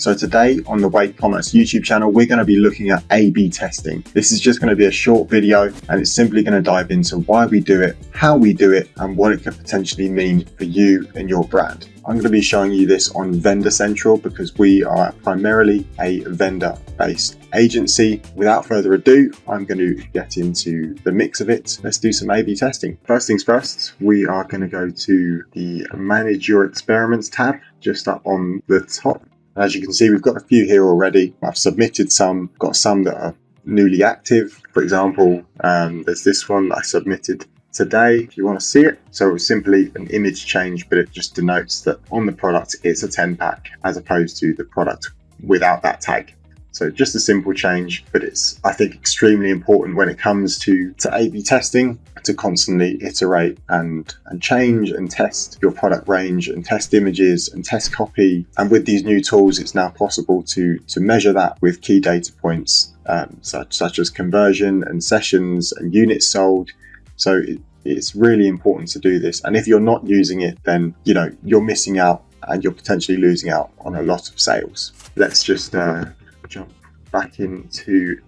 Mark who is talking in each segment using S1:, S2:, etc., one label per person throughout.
S1: So today on the Weight Commerce YouTube channel, we're going to be looking at A/B testing. This is just going to be a short video and it's simply going to dive into why we do it, how we do it, and what it could potentially mean for you and your brand. I'm going to be showing you this on Vendor Central because we are primarily a vendor-based agency. Without further ado, I'm going to get into the mix of it. Let's do some A/B testing. First things first, we are going to go to the Manage Your Experiments tab just up on the top. As you can see, we've got a few here already. I've submitted some, got some that are newly active. For example, there's this one that I submitted today, if you want to see it. So it's simply an image change, but it just denotes that on the product, it's a 10-pack as opposed to the product without that tag. So just a simple change, but it's, I think, extremely important when it comes to A/B testing to constantly iterate and change and test your product range and test images and test copy. And with these new tools, it's now possible to measure that with key data points such as conversion and sessions and units sold. So it's really important to do this. And if you're not using it, then you're missing out and you're potentially losing out on a lot of sales. Let's just jump back into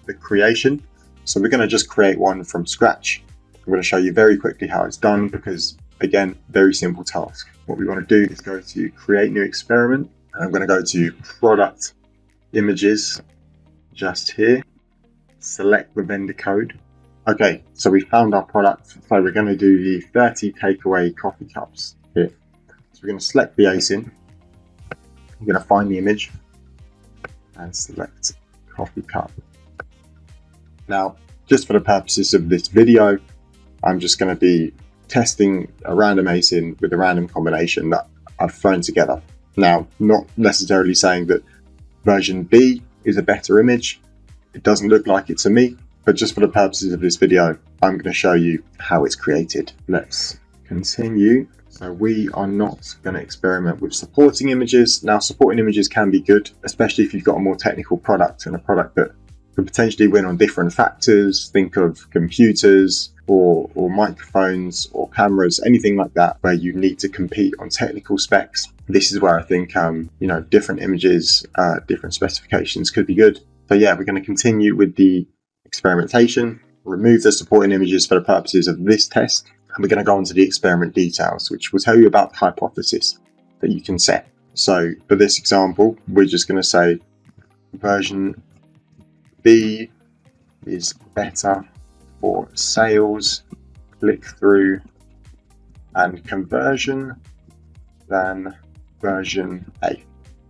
S1: the creation. So we're going to just create one from scratch. I'm going to show you very quickly how it's done because, again, very simple task. What we want to do is go to create new experiment, and I'm going to go to product images just here, select the vendor code. Okay, so we found our product. So we're going to do the 30 takeaway coffee cups here. So we're going to select the ASIN. I'm going to find the image and select coffee cup. Now, just for the purposes of this video, I'm just going to be testing a random ASIN with a random combination that I've thrown together. Now, not necessarily saying that version B is a better image. It doesn't look like it to me, but just for the purposes of this video, I'm going to show you how it's created. Let's continue. So we are not going to experiment with supporting images. Now, supporting images can be good, especially if you've got a more technical product and a product that could potentially win on different factors. Think of computers or microphones or cameras, anything like that, where you need to compete on technical specs. This is where I think, different images, different specifications could be good. So yeah, we're going to continue with the experimentation, remove the supporting images for the purposes of this test. And we're going to go on to the experiment details, which will tell you about the hypothesis that you can set. So for this example, we're just going to say version B is better for sales, click-through, and conversion than version A.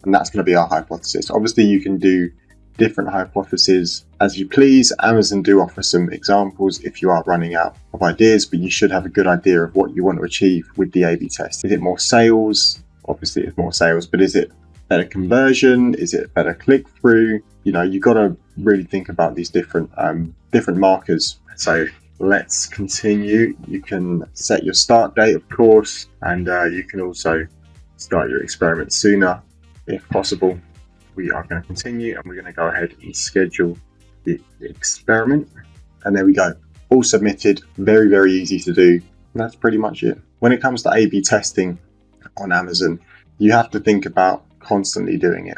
S1: And that's going to be our hypothesis. Obviously, you can do different hypotheses as you please. Amazon do offer some examples if you are running out of ideas, but you should have a good idea of what you want to achieve with the A/B test. Is it more sales? Obviously it's more sales, but is it better conversion? Is it better click-through? You've got to really think about these different markers. So let's continue. You can set your start date, of course, and you can also start your experiment sooner if possible. We are going to continue and we're going to go ahead and schedule the experiment. And there we go. All submitted. Very, very easy to do. And that's pretty much it. When it comes to A/B testing on Amazon, you have to think about constantly doing it.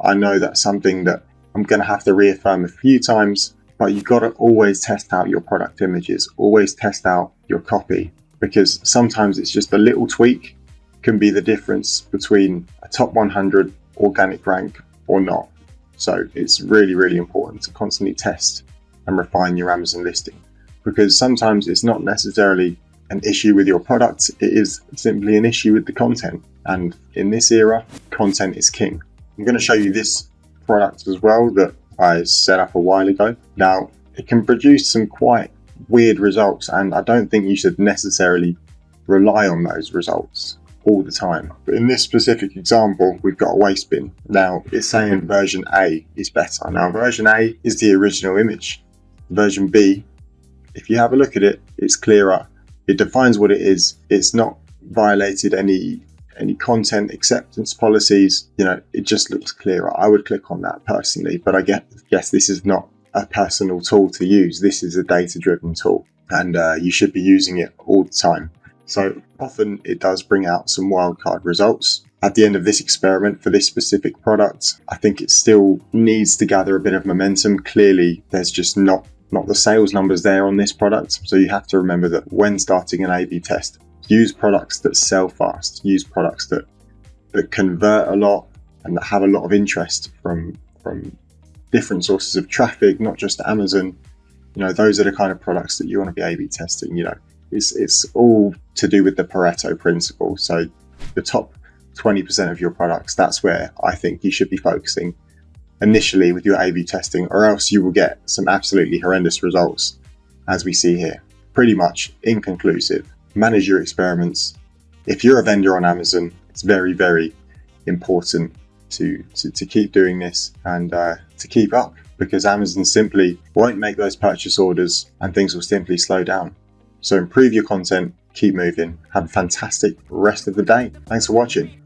S1: I know that's something that I'm going to have to reaffirm a few times, but you've got to always test out your product images, always test out your copy, because sometimes it's just a little tweak can be the difference between a top 100 organic rank or not. So it's really, really important to constantly test and refine your Amazon listing, because sometimes it's not necessarily an issue with your product, it is simply an issue with the content. And in this era, content is king. I'm going to show you this product as well that I set up a while ago. Now, it can produce some quite weird results, and I don't think you should necessarily rely on those results all the time. But in this specific example, we've got a waste bin. Now, it's saying version A is better. Now, version A is the original image. Version B, if you have a look at it, it's clearer. It defines what it is. It's not violated any content acceptance policies. It just looks clearer. I would click on that personally, but I guess this is not a personal tool to use. This is a data-driven tool, and you should be using it all the time. So often it does bring out some wildcard results. at the end of this experiment for this specific product, I think it still needs to gather a bit of momentum. Clearly, there's just not the sales numbers there on this product. So you have to remember that when starting an A/B test, use products that sell fast, use products that convert a lot and that have a lot of interest from different sources of traffic, not just Amazon. Those are the kind of products that you want to be A/B testing. It's all to do with the Pareto principle. So the top 20% of your products, that's where I think you should be focusing initially with your A/B testing, or else you will get some absolutely horrendous results, as we see here. Pretty much inconclusive. Manage your experiments. If you're a vendor on Amazon, it's very, very important to keep doing this and to keep up, because Amazon simply won't make those purchase orders and things will simply slow down. So improve your content, keep moving. Have a fantastic rest of the day. Thanks for watching.